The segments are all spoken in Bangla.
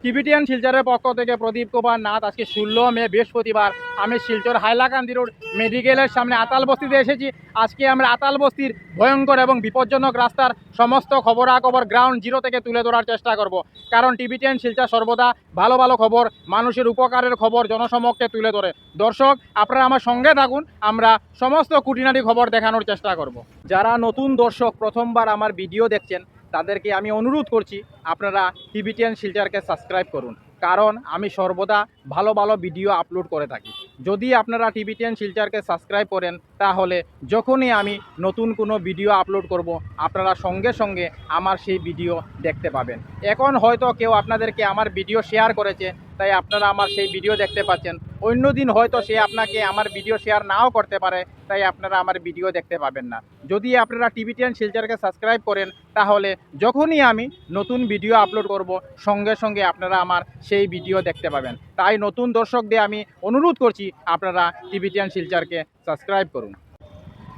টিবিটিয়ান শিলচরের পক্ষ থেকে প্রদীপ কুমার নাথ। আজকে 16 মে বৃহস্পতিবার আমি শিলচর হাইলাকান্দি রোড মেডিকেলের সামনে আতাল বস্তিতে এসেছি। আজকে আমরা আতাল বস্তির ভয়ঙ্কর এবং বিপজ্জনক রাস্তার সমস্ত খবরাখবর গ্রাউন্ড জিরো থেকে তুলে ধরার চেষ্টা করব। কারণ টিবিটিয়ান শিলচর সর্বদা ভালো ভালো খবর, মানুষের উপকারের খবর জনসমক্ষে তুলে ধরে। দর্শক, আপনারা আমার সঙ্গে থাকুন, আমরা সমস্ত খুঁটিনাটি খবর দেখানোর চেষ্টা করব। যারা নতুন দর্শক প্রথমবার আমার ভিডিও দেখছেন তাদেরকে আমি অনুরোধ করছি আপনারা টিবিটিয়ান শিলচরকে সাবস্ক্রাইব করুন, কারণ আমি সর্বদা ভালো ভালো ভিডিও আপলোড করে থাকি। যদি আপনারা টিবিটিয়ান শিলচরকে সাবস্ক্রাইব করেন তাহলে যখনই আমি নতুন কোনো ভিডিও আপলোড করব আপনারা সঙ্গে সঙ্গে আমার সেই ভিডিও দেখতে পাবেন। এখন হয়তো কেউ আপনাদেরকে আমার ভিডিও শেয়ার করেছে তাই আপনারা আমার সেই ভিডিও দেখতে পাচ্ছেন, অন্য দিন হয়তো সে আপনাকে আমার ভিডিও শেয়ার নাও করতে পারে তাই আপনারা আমার ভিডিও দেখতে পাবেন না। যদি আপনারা টিবিটিয়ান শিলচরকে সাবস্ক্রাইব করেন তাহলে যখনই আমি নতুন ভিডিও আপলোড করব সঙ্গে সঙ্গে আপনারা আমার সেই ভিডিও দেখতে পাবেন। তাই নতুন দর্শকদের আমি অনুরোধ করছি আপনারা টিবিটিয়ান শিলচরকে সাবস্ক্রাইব করুন।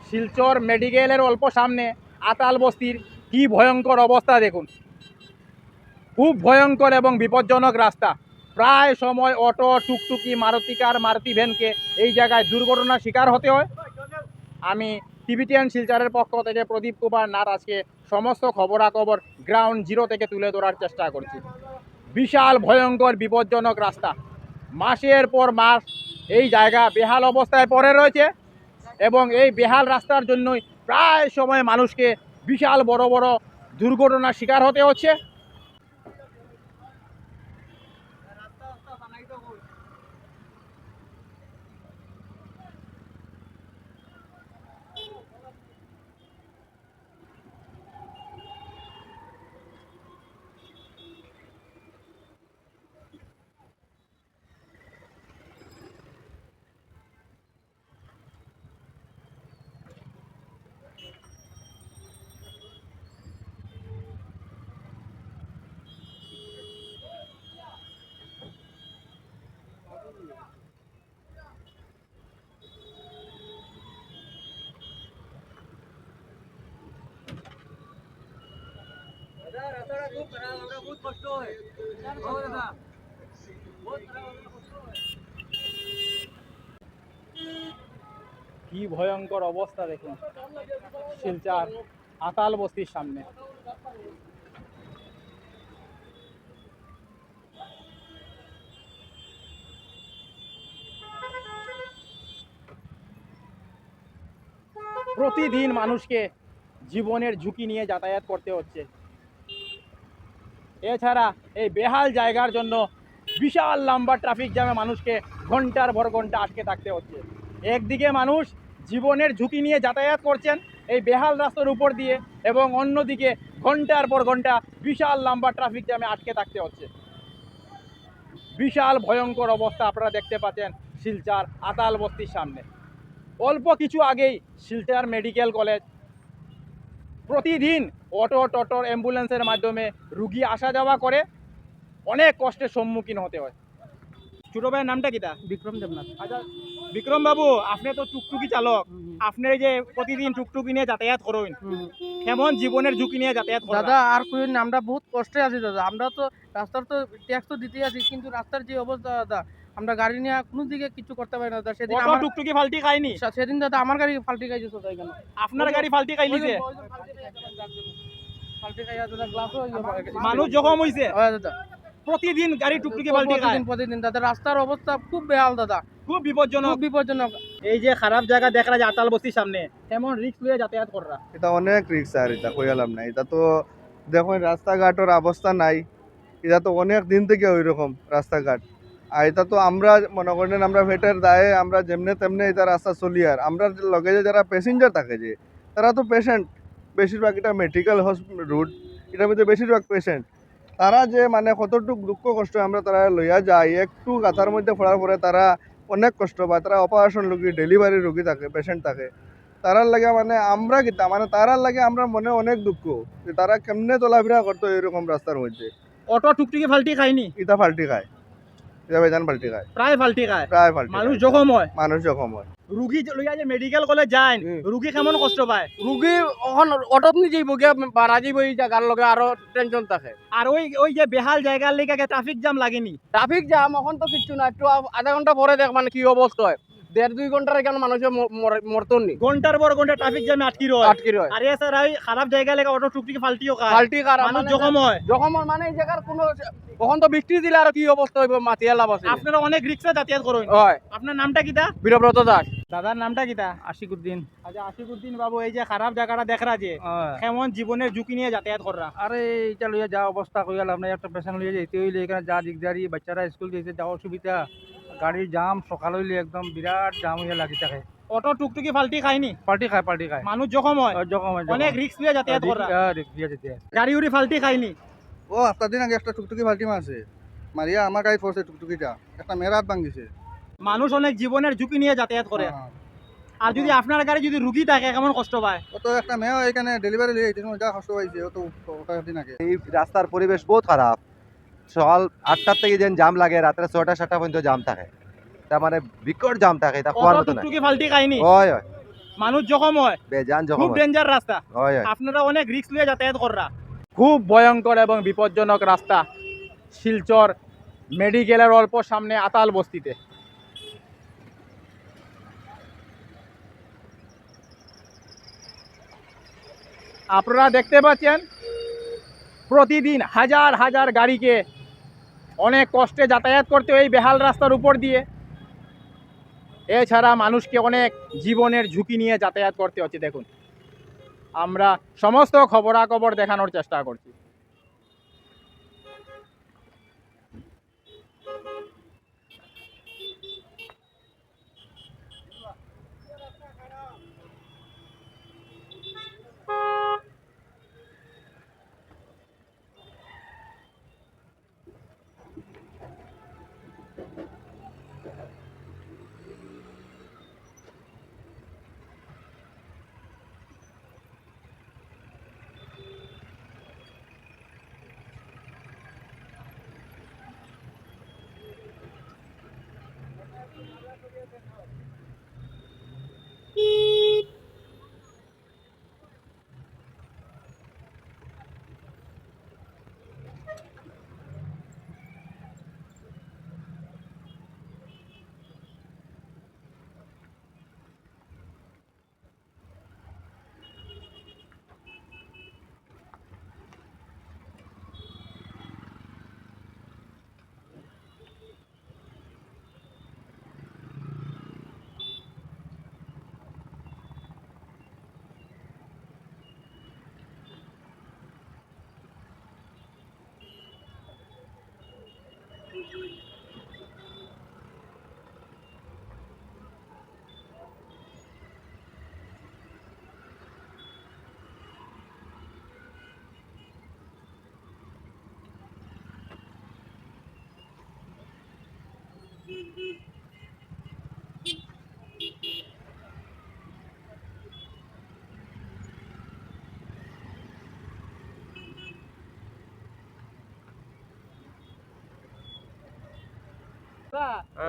শিলচর মেডিকেলের অল্প সামনে আতাল বস্তির কি ভয়ঙ্কর অবস্থা দেখুন। খুব ভয়ঙ্কর এবং বিপজ্জনক রাস্তা। প্রায় সময় অটো, টুকটুকি, মারুতি কার, মারুতি ভ্যানকে এই জায়গায় দুর্ঘটনার শিকার হতে হয়। আমি টিবিটিয়ান শিলচরের পক্ষ থেকে প্রদীপ কুমার নাথ আজকে সমস্ত খবরাখবর গ্রাউন্ড জিরো থেকে তুলে ধরার চেষ্টা করছি। বিশাল ভয়ঙ্কর বিপজ্জনক রাস্তা, মাসের পর মাস এই জায়গা বেহাল অবস্থায় পড়ে রয়েছে এবং এই বেহাল রাস্তার জন্যই প্রায় সময় মানুষকে বিশাল বড় বড় দুর্ঘটনার শিকার হতে হচ্ছে। কি ভয়ঙ্কর অবস্থা দেখুন শিলচর আতাল বস্তির সামনে। প্রতিদিন মানুষকে জীবনের ঝুঁকি নিয়ে যাতায়াত করতে হচ্ছে। এছাড়া এই বেহাল জায়গার জন্য বিশাল লম্বা ট্রাফিক জ্যামে মানুষকে ঘন্টার পর ঘন্টা আটকে থাকতে হচ্ছে। একদিকে মানুষ জীবনের ঝুঁকি নিয়ে যাতায়াত করছেন এই বেহাল রাস্তার উপর দিয়ে, এবং অন্যদিকে ঘন্টার পর ঘন্টা বিশাল লম্বা ট্রাফিক জ্যামে আটকে থাকতে হচ্ছে। বিশাল ভয়ঙ্কর অবস্থা আপনারা দেখতে পাচ্ছেন শিলচর আতাল বস্তির সামনে। অল্প কিছু আগেই শিলচর মেডিকেল কলেজ, প্রতিদিন অটো, টোটোর, অ্যাম্বুলেন্সের মাধ্যমে রুগী আসা যাওয়া করে, অনেক কষ্টের সম্মুখীন হতে হয়। ছোট ভাইয়ের নামটা কিটা? বিক্রম দেবনাথ। আচ্ছা বিক্রম বাবু, আপনি তো টুকটুকি চালক, আপনি যে প্রতিদিন টুকটুকি নিয়ে যাতায়াত করেন, কেমন জীবনের ঝুঁকি নিয়ে যাতায়াত করেন? দাদা আর কই না, আমরা বহুত কষ্টে আছি দাদা। আমরা তো রাস্তার তো ট্যাক্স তো দিতে আছি, কিন্তু রাস্তার যে অবস্থা দাদা, আমরা গাড়ি নিয়ে কোনো দিকে কিছু করতে পারি না দাদা। সেদিন অটো, আমার টুকটুকি ফাল্টি খায়নি? সেদিন দাদা আমার গাড়ি ফাল্টি খাইছে তো তাই কেন? আপনার গাড়ি ফাল্টি খাইলিছে? ফাল্টি খাইয়া দাদা গ্লাসও মানুষ জখম হইছে? হয় দাদা। প্রতিদিন গাড়ি টুকটুকি ফাল্টি খায়? প্রতিদিন দাদা রাস্তার অবস্থা খুব বেহাল দাদা, খুব বিপজ্জনক। খুব বিপজ্জনক। এই যে খারাপ জায়গা দেখা যায় আতাল বস্তির সামনে, কেমন রিস্ক নিয়ে যাতায়াত করা? এটা অনেক রিক্স আর এটা কইলাম না। এটা তো দেখুন রাস্তাঘাটের অবস্থা নাই, এটা তো অনেক দিন থেকে ওই রকম রাস্তাঘাট। আর এটা তো আমরা মনে করেন আমরা ভেটের দায়ে আমরা যেমনে তেমনে এটা রাস্তা চলি। আর আমরা লগে যে যারা প্যাসেঞ্জার থাকে যে তারা তো পেশেন্ট, বেশিরভাগ এটা মেডিকেল রুট, এটার মধ্যে বেশিরভাগ পেশেন্ট। তারা যে মানে কতটুক দুঃখ কষ্ট আমরা তারা লইয়া যাই, একটু গাথার মধ্যে পড়ার পরে তারা অনেক কষ্ট পায়। তারা অপারেশন রোগী, ডেলিভারি রোগী থাকে, পেশেন্ট থাকে, তারার লাগে মানে আমরা কিতা মানে তারার লাগে আমরা মনে অনেক দুঃখ যে তারা কেমনে চলাফেরা করতো এরকম রাস্তার মধ্যে। অটো, টুকটুকি ফাল্টি খায়নি? ইটা ফাল্টি খায়। এটা ভাইজান পাল্টি খায়, প্রায় ফাল্টি খায়, প্রায় পাল্টি মানুষ খায়। জখম হয়। মানুষ জখম হয়। রুগী লইয়া যে মেডিকেল কলেজ যায়, রুগী কেমন কষ্ট পায়। রুগী এখন অটোত নিজেই বগিয়া বাড়া যাইব এই জায়গার লগে আরো টেনশন থাকে। আর ওই ওই যে বেহাল জায়গার লেগে ট্রাফিক জ্যাম লাগেনি। ট্রাফিক জ্যাম এখন তো কিচ্ছু না, একটু আধা ঘন্টা পরে দেখ মানে কি অবস্থা হয়। 1.5-2 ঘন্টার এখানে মানুষের মরতন নি, ঘন্টার পর ঘন্টা ট্রাফিক জ্যামে আটকি রয়। আটকি রয়। আর স্যার ওই খারাপ জায়গা লেগে অটো টুকটিকে ফাল্টিও খায়, পাল্টি খারাপ মানুষ জখম হয়। যখন মানে এই জায়গার কোনো কখন তো বৃষ্টি দিলে আর কি অবস্থা হইব মাতিয়া লাভ আছে। আপনারা অনেক রিক্সা যাতায়াত করেন। হয়। আপনার নামটা কিতা? বীরব্রত দাস। দাদার নামটা কিতা? আশিকুদ্দিন। আচ্ছা আশিকুদ্দিন বাবু, এই যে খারাপ জায়গাটা দেখরা যে কেমন জীবনের ঝুঁকি নিয়ে যাতায়াত কররা। আরে এইটা লইয়া যা অবস্থা কইয়া লাভ নাই, একটা পেশেন্ট লইয়া যেতে হইলে এখানে যা দিকদারি, বাচ্চারা স্কুল যেতে যাওয়া অসুবিধা, গাড়ির জাম, সকাল হইলে একদম বিরাট জাম হইয়া লাগি থাকে। অটো টুকটুকি ফাল্টি খায়নি, পাল্টি খায় মানুষ জখম হয়, যখন অনেক রিস্ক নিয়ে যাতায়াত কররা। যেতে গাড়ি উড়ি ফাল্টি খায়নি। ও আস্তা দিন আগে একটা টুকটুকি ফাল্টি মারছে, মারিয়া আমার গাড়ি পড়ছে, টুকটুকিটা একটা মেরাত ভাঙিছে। মানুষ অনেক জীবনের ঝুঁকি নিয়ে যাতায়াত করে। আর যদি আপনার গাড়ি যদি রুগী থাকে কেমন কষ্ট পায়। ও তো একটা মেয়ে এখানে ডেলিভারি লিয়ে যা কষ্ট পাইছে, ও তো ওটা দিন আগে। এই রাস্তার পরিবেশ বহুত খারাপ। সকাল 8টার থেকে যেন জাম লাগে, রাত্রে 6টা-7টা পর্যন্ত জাম থাকে। তার মানে বিকট জাম থাকে, এটা কোয়ার অটো মতো না। টুকটুকি ফাল্টি খায়নি, হয় হয়, মানুষ জখম হয়, বেজান খুব যখন ডেঞ্জার রাস্তা। হয় হয়। আপনারা অনেক রিস্ক নিয়ে যাতায়াত কররা। খুব ভয়ঙ্কর এবং বিপজ্জনক রাস্তা শিলচর মেডিকেলের অল্প সামনে আতাল বস্তিতে। আপনারা দেখতে পাচ্ছেন প্রতিদিন হাজার হাজার গাড়িকে অনেক কষ্টে যাতায়াত করতে হয় এই বেহাল রাস্তার উপর দিয়ে। এছাড়া মানুষকে অনেক জীবনের ঝুঁকি নিয়ে যাতায়াত করতে হচ্ছে। দেখুন, আমরা সমস্ত খবরাখবর দেখানোর চেষ্টা করছি।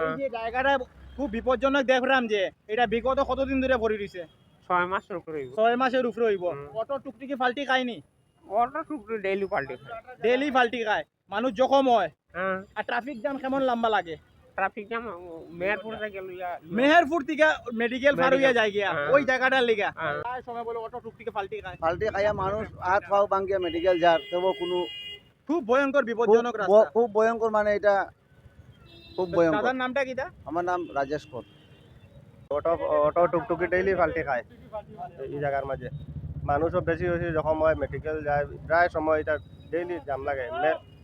এই যে জায়গাটা খুব বিপজ্জনক দেখলাম যে এটা বিগত কতদিন ধরে ভরি রয়েছে। 6 মাসের উপরে 6 মাসের উপরে হইব। অটো টুকটুকি ফাল্টি খায়নি, অটো টুকটুক ডেইলি পাল্টি ডেইলি ফাল্টি খায়, মানুষ জখম হয়। হ্যাঁ। আর ট্রাফিক জ্যাম কেমন লম্বা লাগে। ট্রাফিক জ্যাম মেহেরপুর থেকে মেহেরপুর থেকে মেডিকেল পার হইয়া যায় গিয়া হ্যাঁ। ওই জায়গাটার লেগা। হ্যাঁ। প্রায় সময় বলে অটো টুকটিকে ফাল্টি খায়। পাল্টে খাইয়া মানুষ হাত পাও ভাঙ্গিয়া মেডিকেল যার, তবু কোনো খুব ভয়ঙ্কর বিপজ্জনক রাস্তা। খুব ভয়ঙ্কর, মানে এটা খুব ভয়ঙ্কর। দাদার নামটা কিটা? আমার নাম রাজেশ কর। অটো টুকটুকি ডেইলি ফাল্টি খায় এই জায়গার মাঝে। মানুষও বেশি বেশি জখম হয়, মেডিকেল যায়, প্রায় সময় এটা ডেইলি জাম লাগে।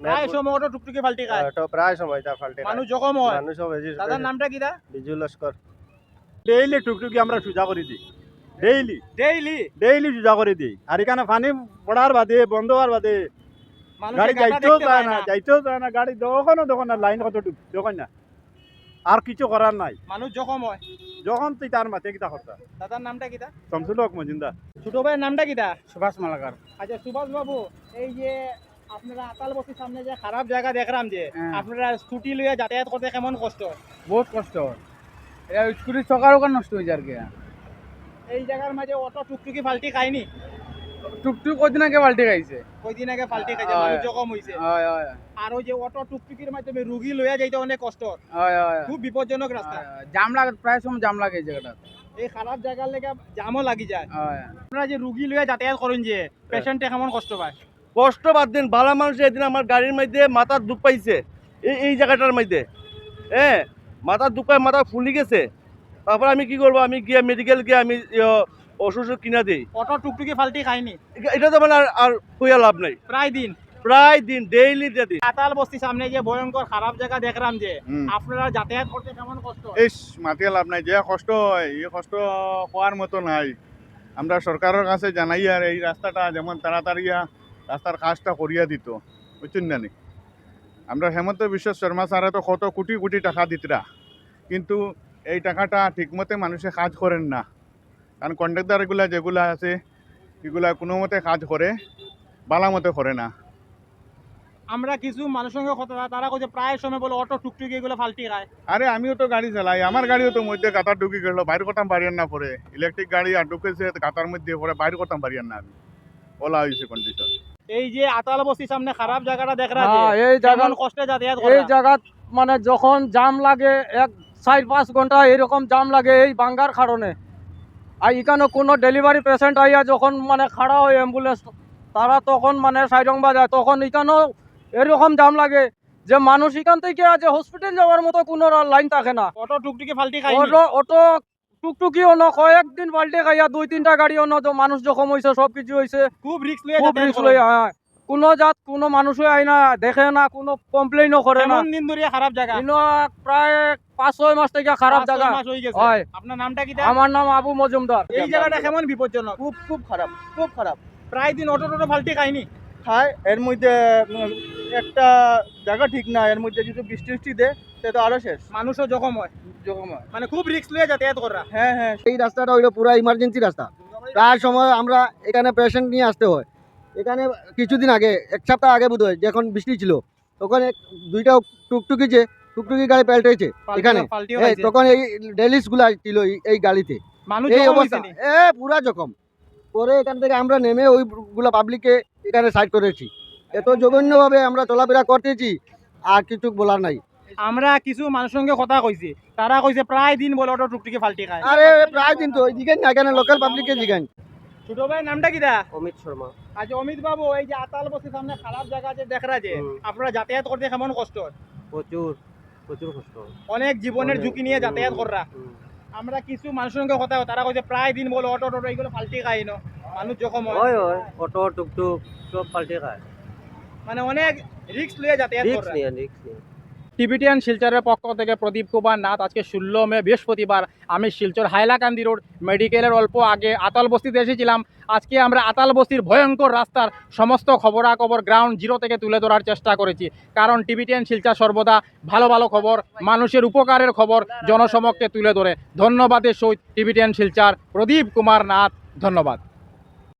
প্রায় সময় অটো টুকটুকি ফাল্টি খায়, প্রায় সময় এটা ফাল্টি মানুষ জখম হয়। মানুষও বেশি। দাদার নামটা কিটা? বিজু লস্কর। ডেইলি টুকটুকি আমরা সোজা করে দিই, ডেইলি ডেইলি ডেইলি সোজা করে দিই। আর এখানে পানি পড়ার বাদে, বন্ধ হওয়ার বাদে গাড়ি যাইতেও চায় না, গাড়ি যখন না লাইন কতটুকু যখন না, আর কিছু করার নাই। মানুষ জখম হয়। যখন তুই তার মাঠে কিতা করতা। দাদার নামটা কিটা? শামসুল হক মজুমদার। ছোট ভাইয়ের নামটা কিটা? সুভাষ মালাকার। আচ্ছা সুভাষ বাবু, এই যে আপনারা আতাল বস্তির সামনে যে খারাপ জায়গা দেখলাম যে আপনারা স্কুটি লইয়া যাতায়াত করতে কেমন কষ্ট? বহুত কষ্ট স্কুটির চকার ওখানে নষ্ট হয়ে যায় আর কি এই জায়গার মাঝে অটো টুকটুকি ফাল্টি খায়নি? টুকটুক কদিন আগে পাল্টে খাইছে কয়দিন আগে ফাল্টি খাইছে, হয়। মানুষ জখম হইছে। হয় হয় আর ওই যে অটো টুকটুকির মাধ্যমে রুগী লইয়া যাইতে অনেক কষ্ট, হয় হয় খুব বিপজ্জনক রাস্তা। জাম লাগে, প্রায় সময় জাম লাগে এই জায়গাটা। এই খারাপ জায়গার লেগে জামও লাগি যায়। হয় আপনারা যে রুগী লইয়া যাতায়াত করেন যে পেশেন্টে কেমন কষ্ট পায়? কষ্ট বাদ দিন, বালা মানুষ এদিন আমার গাড়ির মধ্যে মাথার দুঃখ পাইছে এই জায়গাটার মধ্যে, হ্যাঁ মাথার দুঃখ পায়, মাথা ফুলি গেছে। তারপর আমি কি করবো, আমি গিয়ে মেডিকেল গিয়ে আমি ওষুধ কিনা দিই। অটো টুকটুকি ফাল্টি খায়নি? এটা তো মানে আর কইয়া লাভ নাই, প্রায় দিন ডেইলি দিন। আতাল বস্তির সামনে যে ভয়ঙ্কর খারাপ জায়গা দেখলাম যে আপনারা যাতায়াত করতে কেমন কষ্ট? ইস মাতিয়ে লাভ নাই, যে কষ্ট হয় এই কষ্ট হওয়ার মতো নাই। আমরা সরকারের কাছে জানাই আর এই রাস্তাটা যেমন তাড়াতাড়ি রাস্তার কাজটা করিয়া দিত, বুঝছেন না নি? আমরা হেমন্ত বিশ্ব শর্মা স্যারে তো কত কোটি কোটি টাকা দিতরা, কিন্তু এই টাকাটা ঠিকমতে মানুষে কাজ করেন না। কারণ কন্ট্রাক্টর এগুলা যেগুলা আছে এগুলা কোনো মতে কাজ করে, বালা মতে করে না। আমরা কিছু মানুষের সঙ্গে কথা তারা কইছে প্রায় সময় বলে অটো টুকটুকি এগুলো ফাল্টি খায়। আরে আমিও তো গাড়ি চালাই, আমার গাড়িও তো মধ্যে গাতার ঢুকে গেল, বাইর করতাম পারিয়ান না পরে। ইলেকট্রিক গাড়ি আর ঢুকেছে গাতার মধ্যে পরে বাইর করতাম পারিয়ান না, আমি ওলা হয়েছে কন্ডিশন। এই যে আতাল বস্তির সামনে খারাপ জায়গাটা দেখরা যে হ্যাঁ, এই জায়গা কেমন কষ্টে যাতায়াত এই করা? জায়গা মানে যখন জাম লাগে 4-5 ঘন্টা এরকম জাম লাগে এই বাঙ্গার কারণে। আর এখানে কোনো ডেলিভারি পেশেন্ট আইয়া যখন মানে খাড়া হয় অ্যাম্বুলেন্স, তারা তখন মানে সাইডং বাজায়, তখন এখানেও এরকম জাম লাগে যে মানুষ এখান থেকে আজ হসপিটাল যাওয়ার মতো কোনো লাইন থাকে না। অটো টুকটুকি ফাল্টি খায়? অটো টুকটুকিও ন, কয়েকদিন পাল্টে খাইয়া 2-3টা গাড়িও ন, তো মানুষ জখম হয়েছে, সব কিছু হয়েছে। খুব রিস্ক লইয়া খুব যাতায়াত রিস্ক করেন। লই, কোনো জাত কোনো মানুষই আই না, দেখে না, কোনো কমপ্লেইনও করে না। কেমন দিন ধরে খারাপ জায়গা? ইনো প্রায় 5-6 মাস থেকে খারাপ 5-6 জায়গা। মাস হয়ে গেছে। হয়। আপনার নামটা কি? আমার নাম আবু মজুমদার। এই জায়গাটা কেমন বিপজ্জনক? খুব খুব খারাপ, খুব খারাপ। প্রায় দিন অটো টোটো ফাল্টি খায়নি? খায় এর মধ্যে একটা জায়গা ঠিক না, এর মধ্যে যদি বৃষ্টি টিষ্টি দেয় সে তো আরো শেষ। মানুষও জখম হয়, মানে খুব রিস্ক লইয়া যাতায়াত করা। হ্যাঁ হ্যাঁ, এই রাস্তাটা হইলো পুরো ইমার্জেন্সি রাস্তা। প্রায় সময় আমরা এখানে পেশেন্ট নিয়ে আসতে হয়। এখানে কিছুদিন আগে, 1 সপ্তাহ আগে বোধ হয়, যখন বৃষ্টি ছিল তখন 2টা টুকটুকি গাড়ি পাল্টেছে এখানে। ফাল্টিও এই খাইছে। তখন এই লেডিস গুলা ছিল এই গাড়িতে, মানুষ এই জখম অবস্থা হইছে নি? পুরা জখম। পরে এখান থেকে আমরা নেমে ওইগুলা পাবলিককে এখানে সাইড করেছি। এত জঘন্যভাবে আমরা চলাফেরা করতেছি, আর কিছু বলার নাই। আমরা কিছু মানুষের সঙ্গে কথা কইছি, তারা কইছে প্রায় দিন বলে অটো টুকটুকি ফাল্টি খায়। আরে প্রায় দিন তো জিগান না, এখানে লোকাল পাবলিককে জিগান। ছোট ভাই নামটা কি দা? অমিত শর্মা। আচ্ছা অমিত বাবু, এই যে আতাল বস্তির সামনে খারাপ জায়গা যে দেখরা যে আপনারা যাতায়াত করতে কেমন কষ্ট? প্রচুর কষ্ট। অনেক জীবনের ঝুঁকি নিয়ে যাতায়াত করা। আমরা কিছু মানুষের সঙ্গে কথা তারা কইছে প্রায় দিন বলে অটো টোটো এগুলো ফাল্টি খায় না, মানুষ জখম হয়। অটো টুকটুক সব পাল্টে খায়, মানে অনেক রিস্ক লিয়ে যাতায়াত করা। রিক্স নিয়ে। টিবিটিয়ান শিলচরের পক্ষ থেকে প্রদীপ কুমার নাথ। আজকে 16 মে বৃহস্পতিবার আমি শিলচর হাইলাকান্দি রোড মেডিকেলের অল্প আগে আতাল বস্তিতে এসেছিলাম। আজকে আমরা আতাল বস্তির ভয়ঙ্কর রাস্তার সমস্ত খবরাখবর গ্রাউন্ড জিরো থেকে তুলে ধরার চেষ্টা করেছি, কারণ টিবিটিয়ান শিলচর সর্বদা ভালো ভালো খবর, মানুষের উপকারের খবর জনসমক্ষে তুলে ধরে। ধন্যবাদের সহিত টিবিটিয়ান শিলচর প্রদীপ কুমার নাথ, ধন্যবাদ।